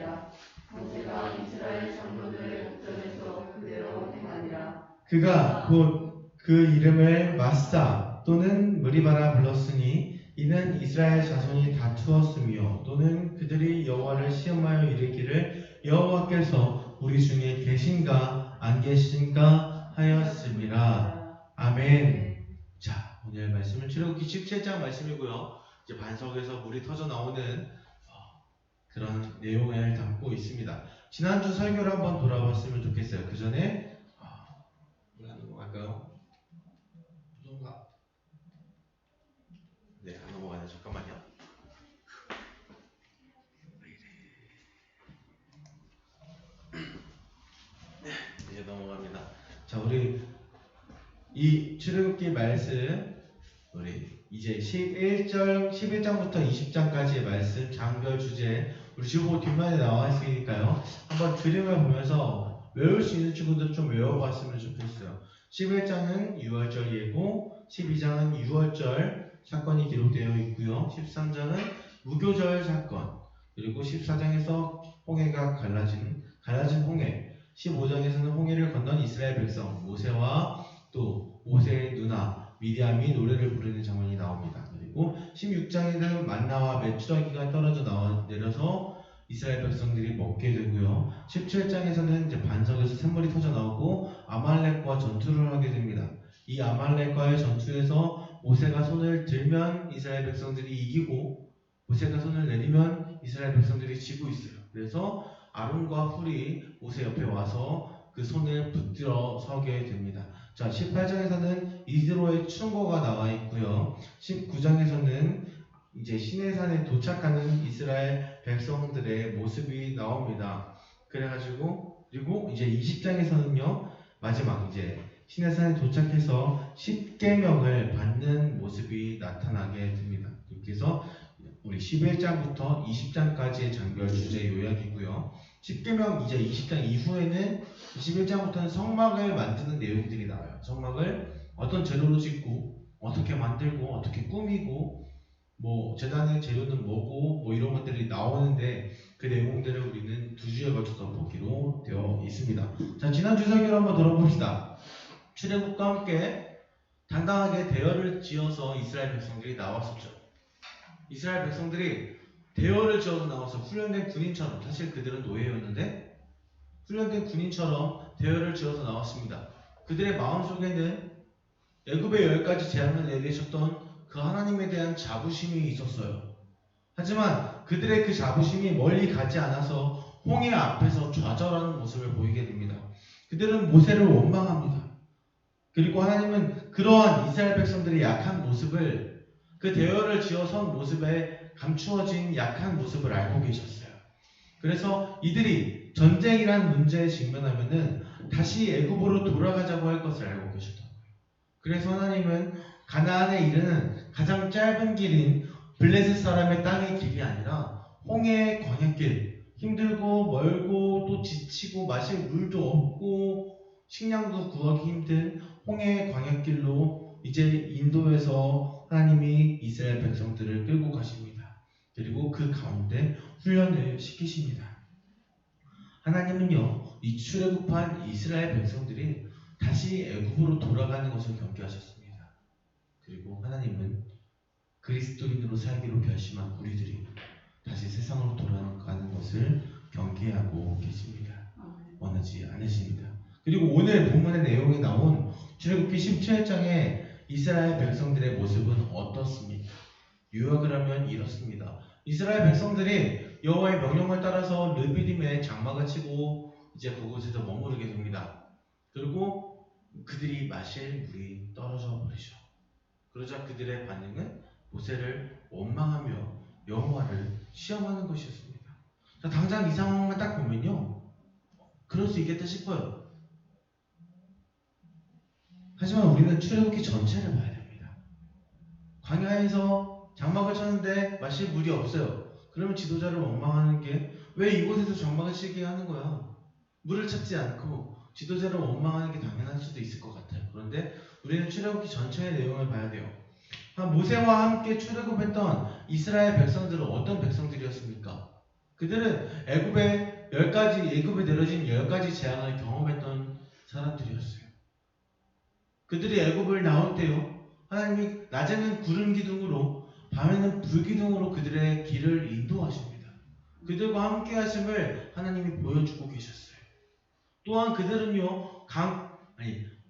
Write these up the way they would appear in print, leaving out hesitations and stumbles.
하시니라. 모세가 이스라엘 장로들의 목전에서 그대로 행하니라. 그가 곧 그 이름을 마사 또는 무리바라 불렀으니 이는 이스라엘 자손이 다투었으며 또는 그들이 여호와를 시험하여 이르기를 여호와께서 우리 중에 계신가 안 계신가 하였음이라. 아멘. 자, 오늘 말씀은 출애굽기 17장 말씀이고요. 이제 반석에서 물이 터져 나오는 그런 내용을 담고 있습니다. 지난주 설교를 한번 돌아봤으면 좋겠어요. 그 전에 넘어갈까요? 무슨가? 네, 안 넘어가네. 잠깐만요. 네, 이제 넘어갑니다. 자, 우리 이 출애굽기 말씀 우리 이제 11장부터 20장까지의 말씀 장별 주제 우리 지금 뒷면에 나와 있으니까요. 한번 그림을 보면서 외울 수 있는 친구들 좀 외워봤으면 좋겠어요. 11장은 6월절 예고, 12장은 6월절 사건이 기록되어 있고요. 13장은 무교절 사건, 그리고 14장에서 홍해가 갈라진 홍해, 15장에서는 홍해를 건넌 이스라엘 백성 모세와 또 모세의 누나 미디안이 노래를 부르는 장면이 나옵니다. 그리고 16장에는 만나와 메추라기가 떨어져 내려서 이스라엘 백성들이 먹게 되고요. 17장에서는 이제 반석에서 샘물이 터져 나오고 아말렉과 전투를 하게 됩니다. 이 아말렉과의 전투에서 모세가 손을 들면 이스라엘 백성들이 이기고 모세가 손을 내리면 이스라엘 백성들이 지고 있어요. 그래서 아론과 훌이 모세 옆에 와서 그 손을 붙들어 서게 됩니다. 자, 18장에서는 이드로의 충고가 나와 있고요. 19장에서는 이제 시내산에 도착하는 이스라엘 백성들의 모습이 나옵니다. 그래가지고 그리고 이제 20장에서는요 마지막 이제 시내산에 도착해서 10계명을 받는 모습이 나타나게 됩니다. 이렇게 해서 우리 11장부터 20장까지의 장별 주제 요약이고요. 10계명 이제 20장 이후에는 21장부터는 성막을 만드는 내용들이 나와요. 성막을 어떤 재료로 짓고 어떻게 만들고 어떻게 꾸미고 뭐 제단의 재료는 뭐고 뭐 이런 것들이 나오는데 그 내용들을 우리는 두 주에 걸쳐서 보기로 되어 있습니다. 자, 지난주 설교를 한번 들어봅시다. 출애굽과 함께 당당하게 대열을 지어서 이스라엘 백성들이 나왔었죠. 이스라엘 백성들이 대열을 지어서 나와서 훈련된 군인처럼, 사실 그들은 노예였는데 훈련된 군인처럼 대열을 지어서 나왔습니다. 그들의 마음속에는 애굽의 10가지 재앙을 내리셨던 그 하나님에 대한 자부심이 있었어요. 하지만 그들의 그 자부심이 멀리 가지 않아서 홍해 앞에서 좌절하는 모습을 보이게 됩니다. 그들은 모세를 원망합니다. 그리고 하나님은 그러한 이스라엘 백성들의 약한 모습을, 그 대열을 지어 선 모습에 감추어진 약한 모습을 알고 계셨어요. 그래서 이들이 전쟁이란 문제에 직면하면은 다시 애굽으로 돌아가자고 할 것을 알고 계셨던 거예요. 그래서 하나님은 가나안에 이르는 가장 짧은 길인 블레셋 사람의 땅의 길이 아니라 홍해의 광야길, 힘들고 멀고 또 지치고 마실 물도 없고 식량도 구하기 힘든 홍해의 광야길로 이제 인도에서 하나님이 이스라엘 백성들을 끌고 가십니다. 그리고 그 가운데 훈련을 시키십니다. 하나님은요, 이 출애굽한 이스라엘 백성들이 다시 애굽으로 돌아가는 것을 경계하셨습니다. 그리고 하나님은 그리스도인으로 살기로 결심한 우리들이 다시 세상으로 돌아가는 것을 경계하고 계십니다. 원하지 않으십니다. 그리고 오늘 본문의 내용에 나온 출애굽기 17장의 이스라엘 백성들의 모습은 어떻습니까? 요약을 하면 이렇습니다. 이스라엘 백성들이 여호와의 명령을 따라서 르비딤에 장막을 치고 이제 그곳에서 머무르게 됩니다. 그리고 그들이 마실 물이 떨어져 버리죠. 그러자 그들의 반응은 모세를 원망하며 여호와를 시험하는 것이었습니다. 자, 당장 이 상황만 딱 보면요, 그럴 수 있겠다 싶어요. 하지만 우리는 출애굽기 전체를 봐야 됩니다. 광야에서 장막을 쳤는데 마실 물이 없어요. 그러면 지도자를 원망하는 게 왜 이곳에서 장막을 치게 하는 거야? 물을 찾지 않고 지도자를 원망하는 게 당연할 수도 있을 것 같아요. 그런데 우리는 출애굽기 전체의 내용을 봐야 돼요. 모세와 함께 출애굽했던 이스라엘 백성들은 어떤 백성들이었습니까? 그들은 애굽에 내려진 10가지 재앙을 경험했던 사람들이었어요. 그들이 애굽을 나올 때요, 하나님이 낮에는 구름 기둥으로 밤에는 불 기둥으로 그들의 길을 인도하십니다. 그들과 함께 하심을 하나님이 보여주고 계셨어요. 또한 그들은요,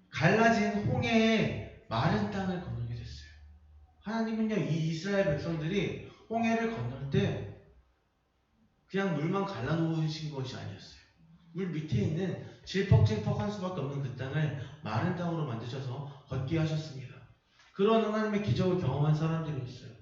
갈라진 홍해의 마른 땅을 건너게 됐어요. 하나님은요, 이 이스라엘 백성들이 홍해를 건널 때 그냥 물만 갈라놓으신 것이 아니었어요. 물 밑에 있는 질퍽질퍽할 수밖에 없는 그 땅을 마른 땅으로 만드셔서 걷게 하셨습니다. 그런 하나님의 기적을 경험한 사람들이었어요.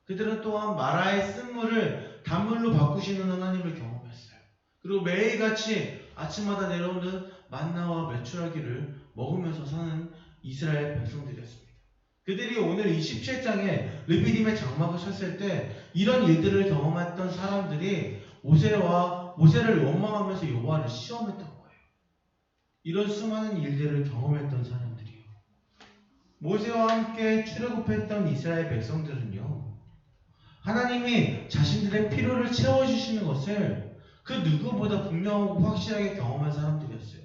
그들은 또한 마라의 쓴물을 단물로 바꾸시는 하나님을 경험했어요. 그리고 매일같이 아침마다 내려오는 만나와 메추라기를 먹으면서 사는 이스라엘 백성들이었습니다. 그들이 오늘 27장에 르비딤의 장막을 쳤을 때 이런 일들을 경험했던 사람들이 모세를 원망하면서 여호와를 시험했던 거예요. 이런 수많은 일들을 경험했던 사람들이요. 모세와 함께 출애굽했던 이스라엘 백성들은요, 하나님이 자신들의 필요를 채워주시는 것을 그 누구보다 분명하고 확실하게 경험한 사람들이었어요.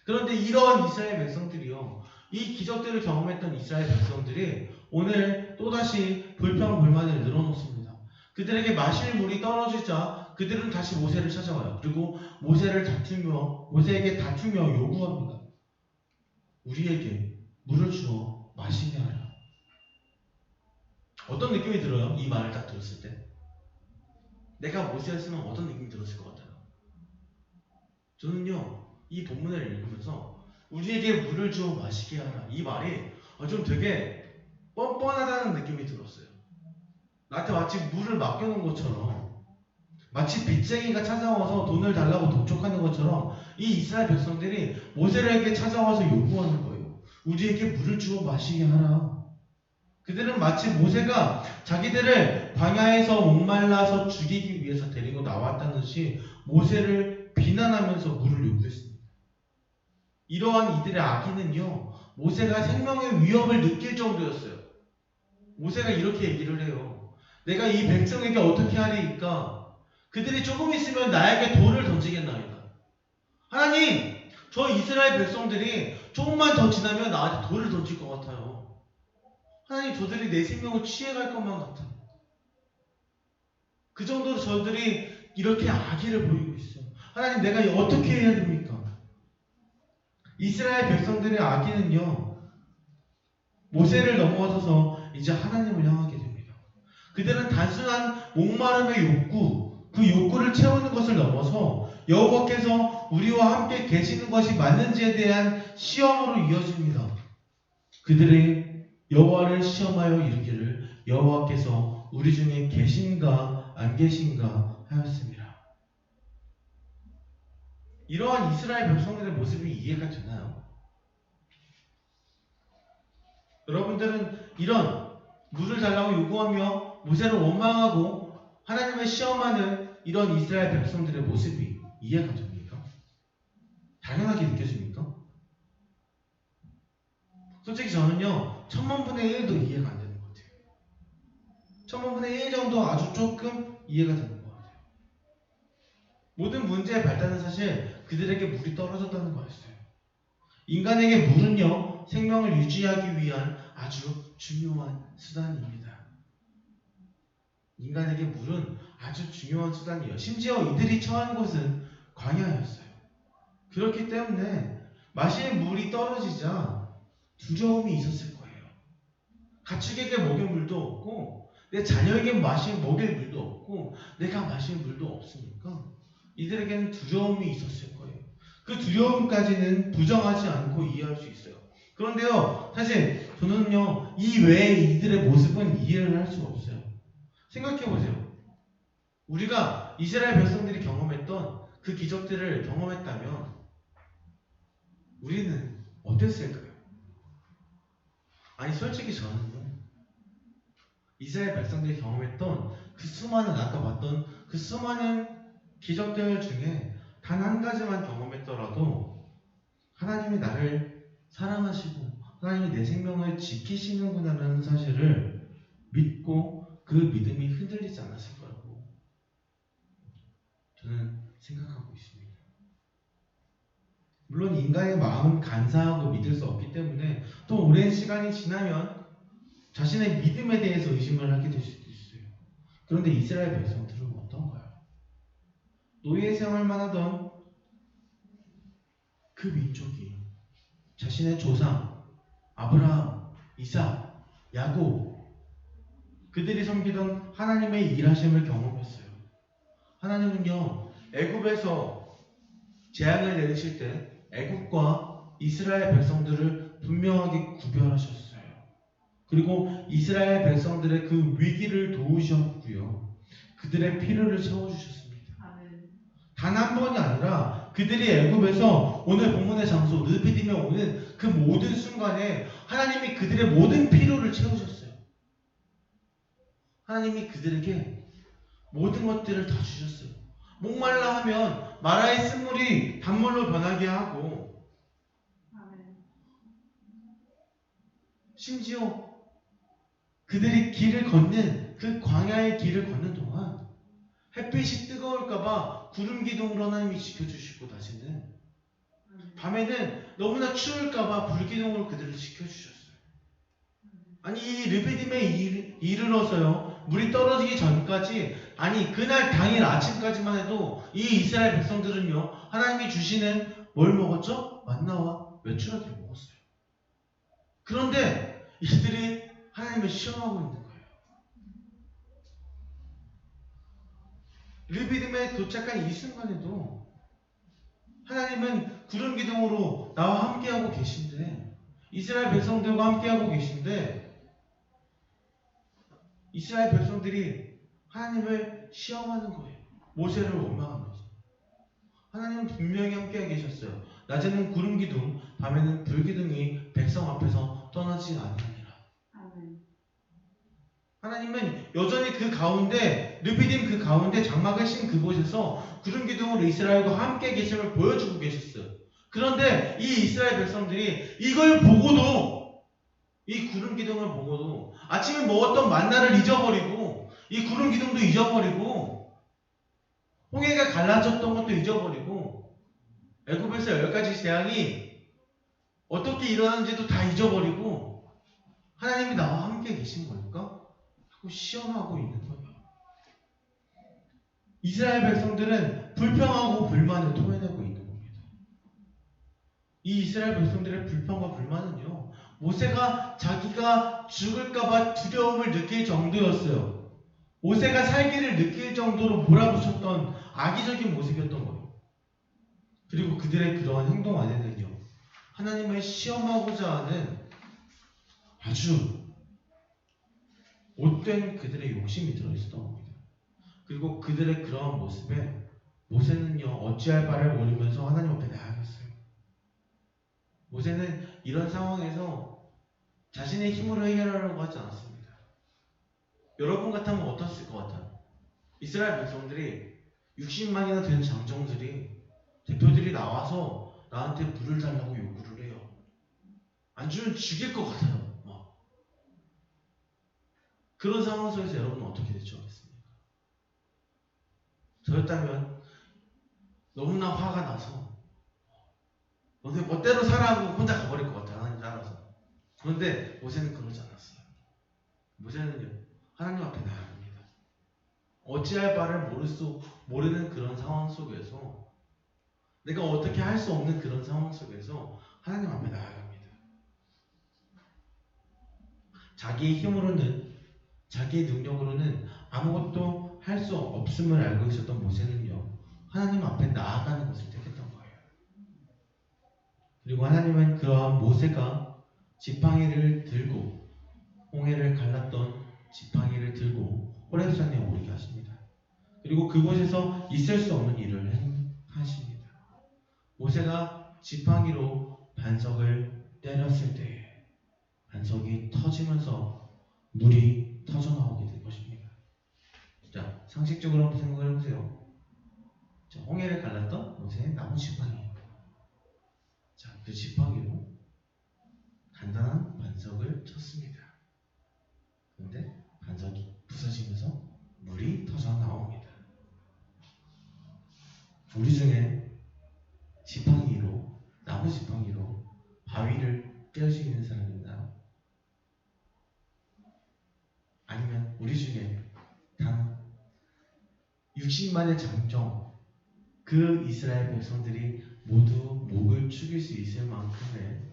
그런데 이런 이스라엘 백성들이요, 이 기적들을 경험했던 이스라엘 백성들이 오늘 또다시 불평불만을 늘어놓습니다. 그들에게 마실 물이 떨어지자 그들은 다시 모세를 찾아와요. 그리고 모세에게 다투며 요구합니다. 우리에게 물을 주어 마시게 하라. 어떤 느낌이 들어요? 이 말을 딱 들었을 때. 내가 모세였으면 어떤 느낌이 들었을 것 같아요? 저는요, 이 본문을 읽으면서 우리에게 물을 주어 마시게 하라. 이 말이 좀 되게 뻔뻔하다는 느낌이 들었어요. 나한테 마치 물을 맡겨놓은 것처럼, 마치 빚쟁이가 찾아와서 돈을 달라고 독촉하는 것처럼 이 이스라엘 백성들이 모세에게 찾아와서 요구하는 거예요. 우리에게 물을 주어 마시게 하라. 그들은 마치 모세가 자기들을 광야에서 목말라서 죽이기 위해서 데리고 나왔다는 듯이 모세를 비난하면서 물을 요구했습니다. 이러한 이들의 악의는요, 모세가 생명의 위협을 느낄 정도였어요. 모세가 이렇게 얘기를 해요. 내가 이 백성에게 어떻게 하리이까? 그들이 조금 있으면 나에게 돌을 던지겠나이다. 하나님, 저 이스라엘 백성들이 조금만 더 지나면 나한테 돌을 던질 것 같아요. 하나님, 저들이 내 생명을 취해갈 것만 같아. 그 정도로 저들이 이렇게 악의를 보이고 있어요. 하나님, 내가 어떻게 해야 됩니까? 이스라엘 백성들의 악의는요, 모세를 넘어서서 이제 하나님을 향하게 됩니다. 그들은 단순한 목마름의 욕구, 그 욕구를 채우는 것을 넘어서 여호와께서 우리와 함께 계시는 것이 맞는지에 대한 시험으로 이어집니다. 그들의 여호와를 시험하여 이르기를 여호와께서 우리 중에 계신가 안 계신가 하였습니다. 이러한 이스라엘 백성들의 모습이 이해가 되나요? 여러분들은 이런 물을 달라고 요구하며 모세를 원망하고 하나님을 시험하는 이런 이스라엘 백성들의 모습이 이해가 됩니까? 당연하게 느껴집니까? 솔직히 저는요, 1000분의 1도 이해가 안 되는 것 같아요. 1000분의 1 정도 아주 조금 이해가 되는 것 같아요. 모든 문제의 발단은 사실 그들에게 물이 떨어졌다는 거였어요. 인간에게 물은요, 생명을 유지하기 위한 아주 중요한 수단입니다. 인간에게 물은 아주 중요한 수단이에요. 심지어 이들이 처한 곳은 광야였어요. 그렇기 때문에 마실 물이 떨어지자 두려움이 있었을 거예요. 가축에게 먹일 물도 없고 내 자녀에게 먹일 물도 없고 내가 마실 물도 없으니까 이들에게는 두려움이 있었을 거예요. 그 두려움까지는 부정하지 않고 이해할 수 있어요. 그런데요, 사실 저는요, 이 외에 이들의 모습은 이해를 할 수가 없어요. 생각해보세요. 우리가 이스라엘 백성들이 경험했던 그 기적들을 경험했다면 우리는 어땠을까요? 아니, 솔직히 저는요, 이스라엘 백성들이 경험했던 아까 봤던 그 수많은 기적들 중에 단 한 가지만 경험했더라도 하나님이 나를 사랑하시고 하나님이 내 생명을 지키시는구나라는 사실을 믿고 그 믿음이 흔들리지 않았을 거라고 생각하고 있습니다. 물론 인간의 마음은 간사하고 믿을 수 없기 때문에 또 오랜 시간이 지나면 자신의 믿음에 대해서 의심을 하게 될 수도 있어요. 그런데 이스라엘 백성들은 어떤가요? 노예 생활만 하던 그 민족이 자신의 조상 아브라함, 이삭, 야곱 그들이 섬기던 하나님의 일하심을 경험했어요. 하나님은요 애굽에서 재앙을 내리실 때 애굽과 이스라엘 백성들을 분명하게 구별하셨어요. 그리고 이스라엘 백성들의 그 위기를 도우셨고요. 그들의 필요를 채워주셨습니다. 단 한 번이 아니라 그들이 애굽에서 오늘 본문의 장소 르피딤에 오는 그 모든 순간에 하나님이 그들의 모든 필요를 채우셨어요. 하나님이 그들에게 모든 것들을 다 주셨어요. 목말라 하면 마라의 쓴물이 단물로 변하게 하고 심지어 그들이 길을 걷는 그 광야의 길을 걷는 동안 햇빛이 뜨거울까봐 구름 기둥으로 하나님이 지켜주시고 낮에는 밤에는 너무나 추울까봐 불 기둥으로 그들을 지켜주셨어요. 아니 이 르비딤에 이르러서요 물이 떨어지기 전까지 아니 그날 당일 아침까지만 해도 이 이스라엘 백성들은요 하나님이 주시는 뭘 먹었죠? 만나와 메추라기를 먹었어요. 그런데 이들이 하나님을 시험하고 있는 거예요. 르비딤에 도착한 이 순간에도 하나님은 구름 기둥으로 나와 함께하고 계신데 이스라엘 백성들과 함께하고 계신데 이스라엘 백성들이 하나님을 시험하는 거예요. 모세를 원망하면서. 하나님은 분명히 함께 계셨어요. 낮에는 구름 기둥, 밤에는 불 기둥이 백성 앞에서 떠나지 않으니라. 하나님은 여전히 그 가운데 르비딤 그 가운데 장막을 신 그곳에서 구름 기둥으로 이스라엘과 함께 계심을 보여주고 계셨어요. 그런데 이 이스라엘 백성들이 이걸 보고도 이 구름 기둥을 보고도 아침에 먹었던 만나를 잊어버리고 이 구름 기둥도 잊어버리고 홍해가 갈라졌던 것도 잊어버리고 애굽에서 10가지 재앙이 어떻게 일어나는지도 다 잊어버리고 하나님이 나와 함께 계신 걸까? 하고 시험하고 있는 거예요. 이스라엘 백성들은 불평하고 불만을 토해내고 있는 겁니다. 이 이스라엘 백성들의 불평과 불만은요 모세가 자기가 죽을까봐 두려움을 느낄 정도였어요. 모세가 살기를 느낄 정도로 몰아붙였던 악의적인 모습이었던 거예요. 그리고 그들의 그러한 행동 안에는요 하나님을 시험하고자 하는 아주 못된 그들의 욕심이 들어있었던 겁니다. 그리고 그들의 그러한 모습에 모세는요 어찌할 바를 모르면서 하나님 앞에 나아갔어요. 모세는 이런 상황에서 자신의 힘으로 해결하려고 하지 않았습니다. 여러분 같으면 어떻을 것 같아요? 이스라엘 백성들이 60만이나 되는 장정들이 대표들이 나와서 나한테 물을 달라고 요구를 해요. 안 주면 죽일 것 같아요. 그런 상황 속에서 여러분은 어떻게 대처하겠습니까? 저였다면 너무나 화가 나서 너네 멋대로 살아하고 혼자 가버릴 것 같아요. 하나님 따라서. 그런데 모세는 그러지 않았어요. 모세는요 하나님 앞에 나아갑니다. 어찌할 바를 모르는 그런 상황 속에서 내가 어떻게 할 수 없는 그런 상황 속에서 하나님 앞에 나아갑니다. 자기의 힘으로는 자기의 능력으로는 아무것도 할 수 없음을 알고 있었던 모세는요 하나님 앞에 나아가는 것을 택했던 거예요. 그리고 하나님은 그러한 모세가 지팡이를 들고 홍해를 갈랐던 지팡이를 들고 호렙산에 오르게 하십니다. 그리고 그곳에서 있을 수 없는 일을 하십니다. 모세가 지팡이로 반석을 때렸을 때 반석이 터지면서 물이 터져나오게 된 것입니다. 자, 상식적으로 한번 생각을 해보세요. 자, 홍해를 갈랐던 모세의 나무 지팡이. 자, 그 지팡이로 간단한 반석을 쳤습니다. 그런데 반석이 부서지면서 물이 터져나옵니다. 우리 중에 지팡이로, 나무 지팡이로 바위를 깰 수 있는 사람이 있나요? 아니면 우리 중에 단 60만의 장정, 그 이스라엘 백성들이 모두 목을 축일 수 있을 만큼의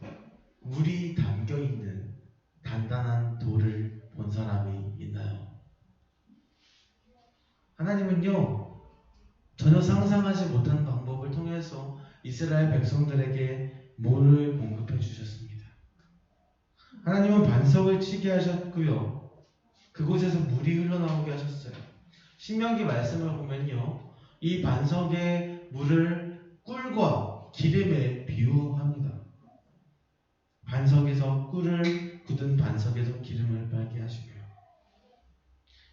물이 담겨있는 단단한 돌을 본 사람이 있나요? 하나님은요, 전혀 상상하지 못한 방법을 통해서 이스라엘 백성들에게 물을 공급해 주셨습니다. 하나님은 반석을 치게 하셨고요, 그곳에서 물이 흘러나오게 하셨어요. 신명기 말씀을 보면요, 이 반석의 물을 꿀과 기름에 비유합니다. 반석에서 꿀을, 굳은 반석에서 기름을 빨게 하시고요.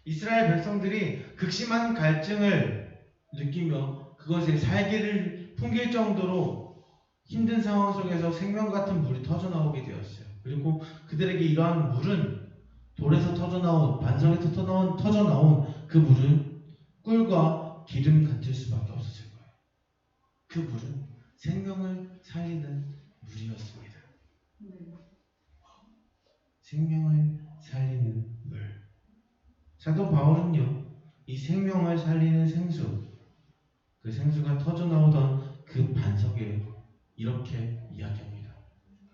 이스라엘 백성들이 극심한 갈증을 느끼며 그것에 살기를 풍길 정도로 힘든 상황 속에서 생명 같은 물이 터져나오게 되었어요. 그리고 그들에게 이러한 물은 돌에서 터져나온, 반석에서 터져나온 그 물은 꿀과 기름 같을 수밖에 없었을 거예요. 그 물은 생명을 살리는 물이었습니다. 생명을 살리는 물. 사도 바울은요, 이 생명을 살리는 생수, 그 생수가 터져나오던 그 반석에 이렇게 이야기합니다.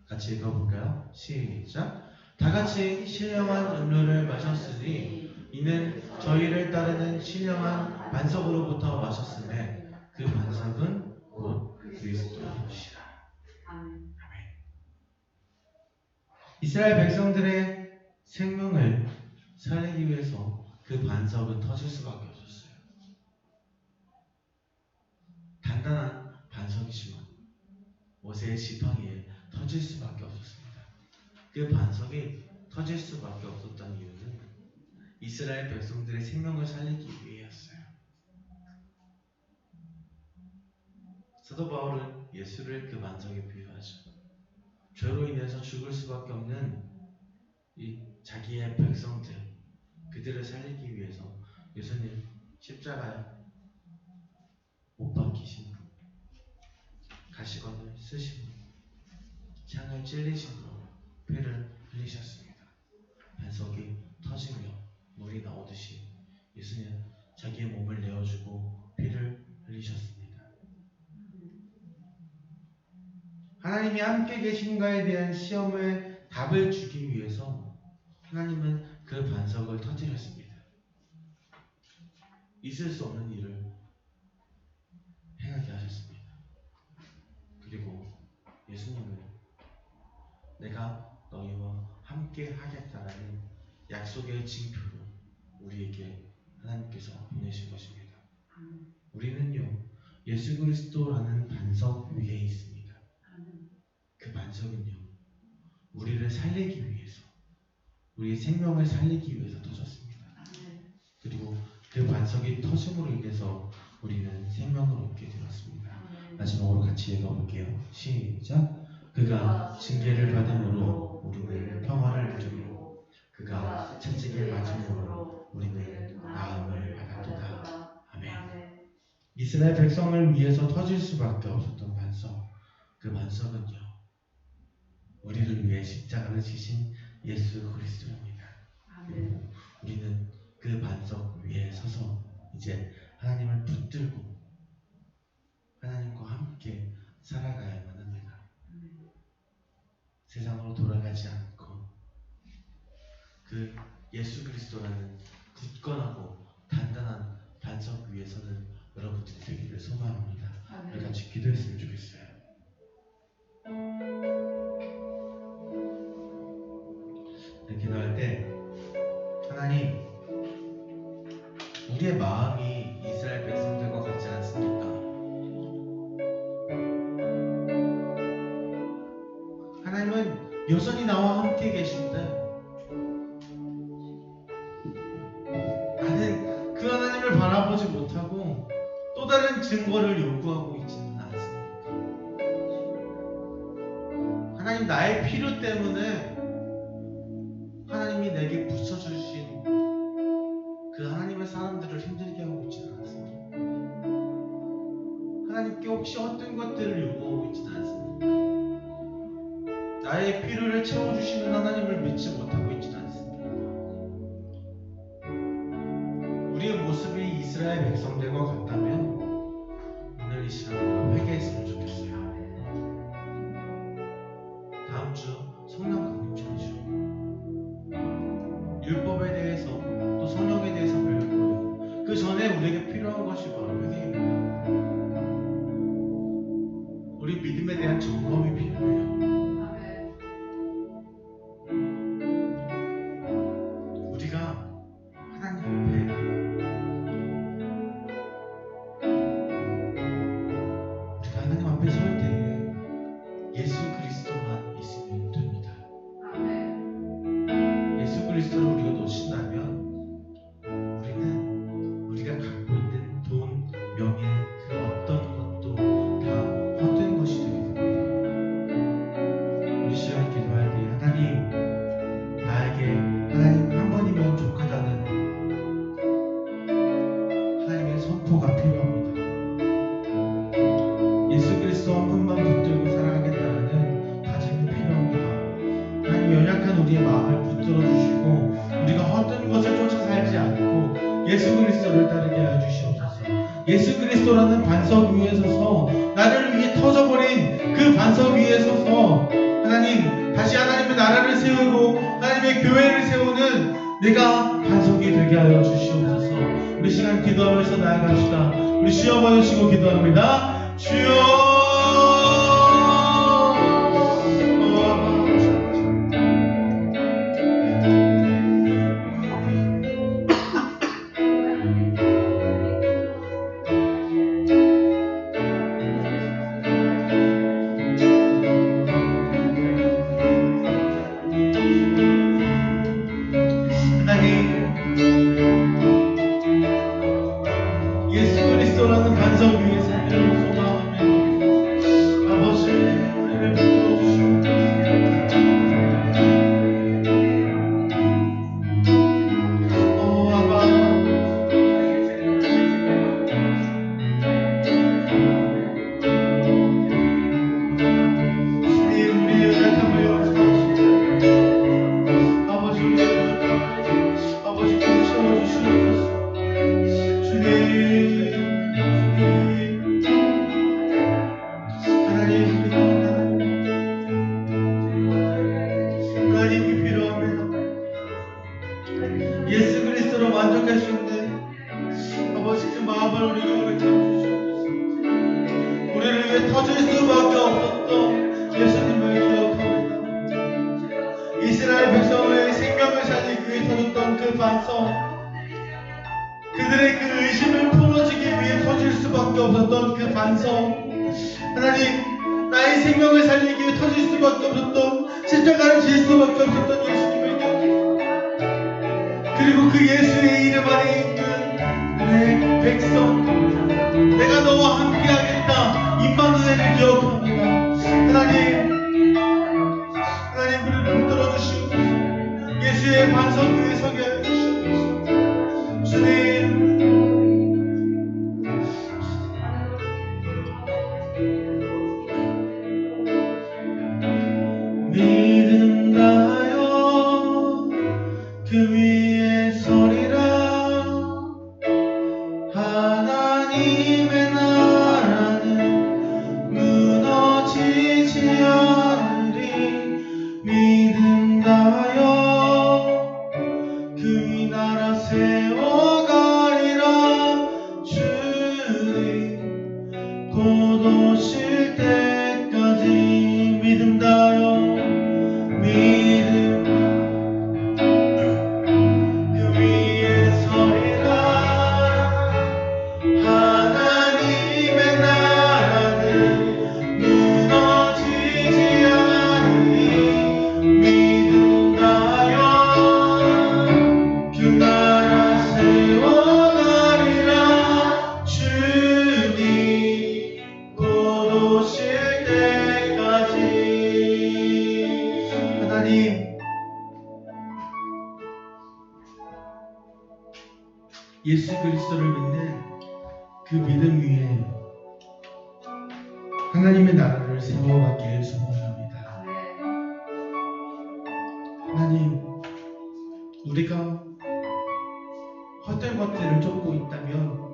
같이 읽어볼까요? 시작. 다 같이 신령한 음료를 마셨으니 이는 저희를 따르는 신령한 반석으로부터 마셨으며 그 반석은 곧 그리스도이시라. 아멘. 이스라엘 백성들의 생명을 살리기 위해서 그 반석은 터질 수밖에 없었어요. 단단한 반석이지만 모세의 지팡이에 터질 수밖에 없었습니다. 그 반석이 터질 수밖에 없었던 이유는 이스라엘 백성들의 생명을 살리기 위해였어요. 사도 바울은 예수를 그 반석에 비유하죠. 죄로 인해서 죽을 수밖에 없는 이 자기의 백성들, 그들을 살리기 위해서 예수님 십자가에 못 박히심으로, 가시관을 쓰심으로, 창을 찔리심으로 피를 흘리셨습니다. 반석이 터지며 물이 나오듯이 예수님은 자기의 몸을 내어주고 피를 흘리셨습니다. 하나님이 함께 계신가에 대한 시험을 답을 주기 위해서 하나님은 그 반석을 터뜨렸습니다. 있을 수 없는 일을 행하게 하셨습니다. 그리고 예수님은 내가 너희와 함께 하겠다라는 약속의 징표로 우리에게 하나님께서 보내신 것입니다. 우리는요, 예수 그리스도라는 반석 위에 있습니다. 그 반석은요, 우리를 살리기 위해서, 우리의 생명을 살리기 위해서 터졌습니다. 그리고 그 반석이 터짐으로 인해서 우리는 생명을 얻게 되었습니다. 마지막으로 같이 읽어볼게요. 시작. 그가 징계를 받음으로 우리는 평화를 누리고 그가 채찍을 맞음으로 우리는 나음을 받았도다. 아멘. 이스라엘 백성을 위해서 터질 수밖에 없었던 반석, 그 반석은요, 우리를 위해 십자가를 지신 예수 그리스도입니다. 그리고 우리는 그 반석 위에 서서 이제 하나님을 붙들고 하나님과 함께 살아가야만 합니다. 세상으로 돌아가지 않고 그 예수 그리스도라는 굳건하고 단단한 반석 위에서는 여러분들이 되기를 소망합니다. 우리 같이 기도했으면 좋겠어요. 기도할 때 하나님, 우리의 마음이 이스라엘 백성들과 같지 않습니까? 하나님은 여전히 나와 함께 계신데 나는 그 하나님을 바라보지 못하고 또 다른 증거를 요구하고 있지는 않습니까? 하나님, 나의 필요 때문에 하나님이 내게 붙여주신 그 하나님의 사람들을 힘들게 하고 있지는 않습니다. 하나님께 혹시 어떤 것들을 요구하고 있지는 않습니까? 나의 필요를 채워주시는 하나님을 믿지 못하고 있지는 않습니까? 우리의 모습이 이스라엘 백성들과 같다면 오늘 이 시간 우리가 회개했으면 좋겠어요. 다음 주 성령 강림절이죠. 율법에 대해서 또 성령에 대해서 배울 거예요. 그 전에 우리에게 필요한 것이 바로 회개입니다. 우리 믿음에 대한 점검이 필요해요. 우리가 하나님 앞에 설 때에 예수 그리스도만 있으면 됩니다. 예수 그리스도를 우리가 놓친다면 우리는 우리가 갖고 있는 돈, 명예, 그 어떤 것도 다 헛된 것이 되게 됩니다. 우리 시간 기도할 때 하나님, 나에게 하나님 한 번이면 족하다는 하나님의 선포가 필요합니다. 예수 그리스도 한 분만 붙들고 살아가겠다는 다짐이 필요합니다. 하나님, 연약한 우리의 마음을 붙들어 주시고 우리가 헛된 것을 쫓아 살지 않고 예수 그리스도를 따르게 하여 주시옵소서. 예수 그리스도라는 반석 위에 서서 나를 위해 터져버린 그 반석 위에 서서 하나님, 다시 하나님의 나라를 세우고 하나님의 교회를 세우는 내가 반석이 되게 하여 주시옵소서. 우리 시간 기도하면서 나아갑시다. 우리 시험 받으시고 기도합니다. 주여, 예수 그리스도라는 반석 위에 서는 소망하며 아버지, 우리를 불러주시옵소서. 아바, 주님, 우리의 연약함을 용서하시옵소서. 아버지, 우리의 연약함을 아버지 채워주시옵소서. 주님, 하나님이 필요합니다. 예수 그리스도로 만족할 수 있는 아버지 그 마음을 우리가 오래 주시옵소서. 우리를 위해 터질 수밖에 없었던 예수님을 기억합니다. 이스라엘 백성의 생명을 살리기 위해 터졌던 그 반석, 그들의 그 의심을 풀어주기 위해 터질 수밖에 없었던 그 반석, 하나님, 나의 생명을 살리기 위해 터질 수밖에 없었던, 십자가를 질 수밖에 없었던 예수님을 기억합니다. 그리고 그 예수의 이름 안에 있는 내 백성, 내가 너와 함께하겠다, 임마누엘을 기억합니다. 하나님, 우리를 붙들어주시옵소서. 예수의 반석 위에 서게 하여 주시옵소서. 주님, 믿음나요 그 위에 서리라. 하나님의 나라는 무너지지 않으리. 믿음나요 그 나라 세워가리라. 주님 곧 오실 때까지 믿음나요. 예수 그리스도를 믿는 그 믿음 위에 하나님의 나라를 세워가기를 소원합니다. 하나님, 우리가 헛된 것들을 쫓고 있다면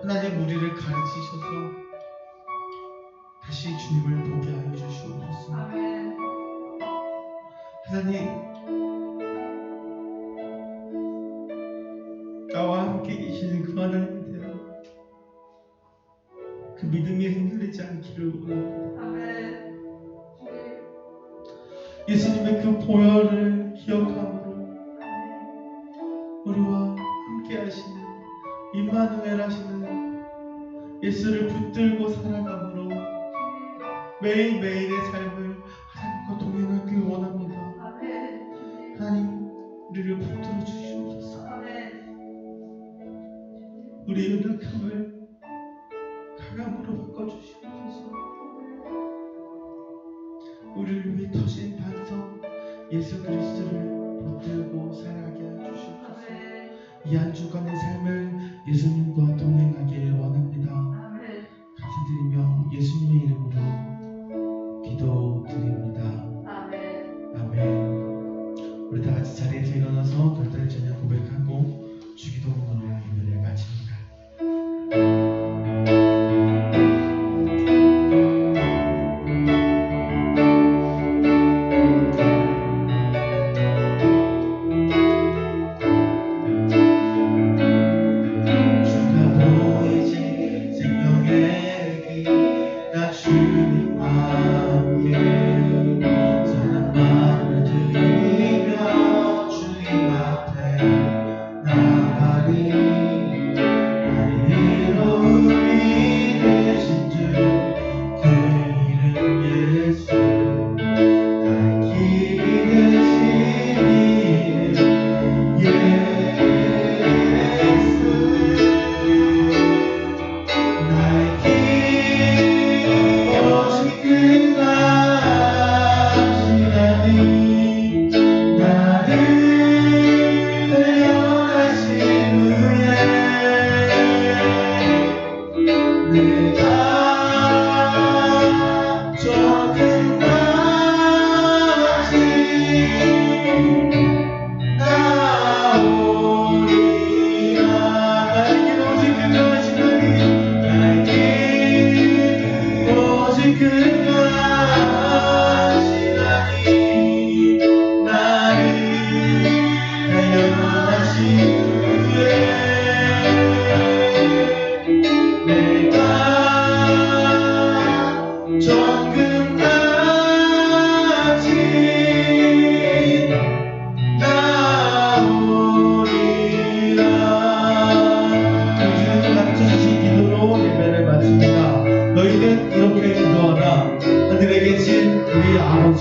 하나님 우리를 가르치셔서 다시 주님을 보게 하여 주시옵소서. 하나님, 나와 함께 계시는 그 하나님께로 그 믿음이 흔들리지 않기를 원합니다. 예수님의 그 보혈을 기억함으로 우리와 함께 하시는 임마누엘 하시는 예수를 붙들고 살아감으로 매일매일의 삶을 하나님과 동행하길 원합니다. 하나님, 우리를 붙들어 주시옵소서. 우리의 연약함을 강함으로 바꿔주시옵소서. 우리를 위해 터진 반석 예수 그리스도를 붙들고 살아가게 해주시옵소서. 이 한 주간의 삶을 예수님과 동행하길 원합니다. 감사드리며 예수님의 이름으로 기도드립니다. 아멘. 우리 다 같이 자리에서 일어나서 별다른 찬양 고백하고 주기도문으로 예배를 마칩니다.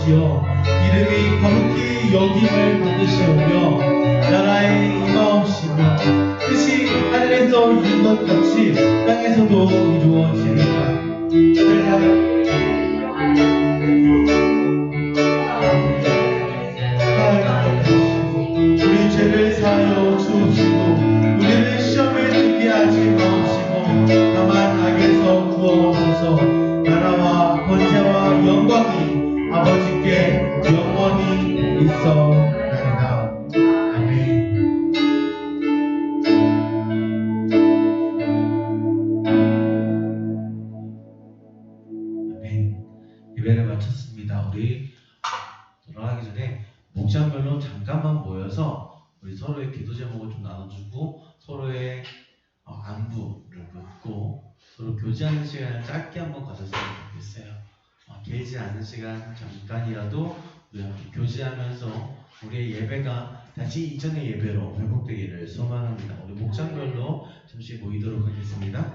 이름이 거룩히 여김을 받으시오며 나라의 임하옵시며 뜻이 하늘에서 이룬 것 같이 땅에서도 이루어지리라. 우리 죄를 사하여 주옵시고 우리를 시험에 들게 하지 마옵시고 다만 악에서 구원하소서. 나라와 권세와 영광이 아버지께 영원히 있어나이다. 아멘. 아멘. 예배를 마쳤습니다. 우리 돌아가기 전에 목장별로 잠깐만 모여서 우리 서로의 기도 제목을 좀 나눠주고 서로의 안부를 묻고 서로 교제하는 시간을 짧게 한번 가졌으면 좋겠어요. 길지 않은 시간 잠깐이라도 우리 함께 교제하면서 우리의 예배가 다시 이전의 예배로 회복되기를 소망합니다. 우리 목장별로 잠시 모이도록 하겠습니다.